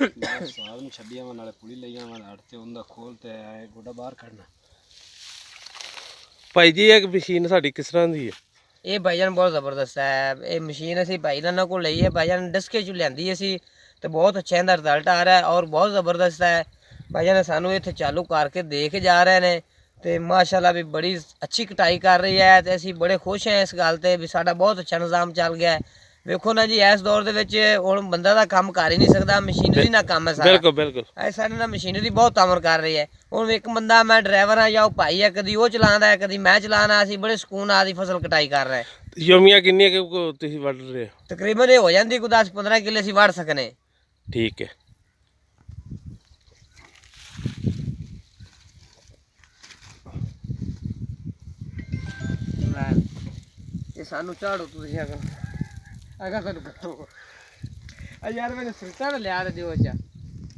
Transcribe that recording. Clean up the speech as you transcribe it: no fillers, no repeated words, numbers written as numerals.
ਸਾਰ ਨੂੰ ਛੱਡਿਆ ਵਾ ਨਾਲੇ ਪੁਲੀ ਲਈਆਂ ਵਾ ਹੱਟ ਤੇ ਉਹਦਾ ਖੋਲ ਤੇ ਆਏ ਗੋਡਾ ਬਾਹਰ ਕੱਢਣਾ। ਭਾਈ ਜੀ ਇਹ ਮਸ਼ੀਨ ਸਾਡੀ ਕਿਸ ਤਰ੍ਹਾਂ ਦੀ ਹੈ? ਇਹ ਭਾਈਜਾਨ ਬਹੁਤ ਜ਼ਬਰਦਸਤ ਹੈ। ਇਹ ਮਸ਼ੀਨ ਅਸੀਂ ਭਾਈਜਾਨਾਂ ਕੋਲ ਲਈ ਹੈ। ਭਾਈਜਾਨ ਡਸਕੇ ਚ ਲਿਆਂਦੀ ਅਸੀਂ ਤੇ ਬਹੁਤ ਅੱਛਾ ਇਹਦਾ ਰਿਜ਼ਲਟ ਆ ਰਿਹਾ ਹੈ ਔਰ ਬਹੁਤ ਜ਼ਬਰਦਸਤ ਹੈ। ਭਾਈਜਾਨ ਸਾਨੂੰ ਇੱਥੇ ਚਾਲੂ ਕਰਕੇ ਦੇ ਕੇ ਜਾ ਰਹੇ ਨੇ ਤੇ ਮਾਸ਼ਾਅੱਲਾ ਵੀ ਬੜੀ ਅੱਛੀ ਕਟਾਈ ਕਰ ਰਹੀ ਹੈ ਤੇ ਅਸੀਂ ਬੜੇ ਖੁਸ਼ ਹਾਂ ਇਸ ਗੱਲ ਤੇ ਵੀ ਸਾਡਾ ਬਹੁਤ ਅੱਛਾ ਨਿਜ਼ਾਮ ਚੱਲ ਗਿਆ ਹੈ। ਵੇਖੋ ਨਾ ਜੀ ਇਸ ਦੌਰ ਦੇ ਵਿੱਚ ਹੁਣ ਬੰਦਾ ਦਾ ਕੰਮ ਕਰ ਹੀ ਨਹੀਂ ਸਕਦਾ, ਮਸ਼ੀਨਰੀ ਨਾਲ ਕੰਮ ਹੈ ਸਾਰਾ। ਬਿਲਕੁਲ ਬਿਲਕੁਲ ਇਹ ਸਾਡੇ ਨਾਲ ਮਸ਼ੀਨਰੀ ਬਹੁਤ ਤਾਮਰ ਕਰ ਰਹੀ ਹੈ। ਹੁਣ ਇੱਕ ਬੰਦਾ ਮੈਂ ਡਰਾਈਵਰ ਹਾਂ ਜਾਂ ਉਹ ਭਾਈ ਹੈ, ਕਦੀ ਉਹ ਚਲਾਉਂਦਾ ਹੈ ਕਦੀ ਮੈਂ ਚਲਾਉਣਾ, ਅਸੀਂ ਬੜੇ ਸਕੂਨ ਨਾਲ ਦੀ ਫਸਲ ਕਟਾਈ ਕਰ ਰਹੇ। ਯੋਮੀਆਂ ਕਿੰਨੀਆਂ ਕਿ ਤੁਸੀਂ ਵੱਢ ਰਹੇ ਹੋ? ਤਕਰੀਬਨ ਇਹ ਹੋ ਜਾਂਦੀ ਕੋਈ 10-15 ਕਿੱਲੇ ਅਸੀਂ ਵੱਢ ਸਕਨੇ। ਠੀਕ ਹੈ। ਇਹ ਸਾਨੂੰ ਝਾੜੋ ਤੁਸੀਂ ਅਗਾ ਸਾਨੂੰ ਕੱਟੋ। ਯਾਰ ਮੈਨੂੰ ਸਿਲਟਾ ਲਿਆ ਦੇ ਦਿਓ ਅੱਛਾ।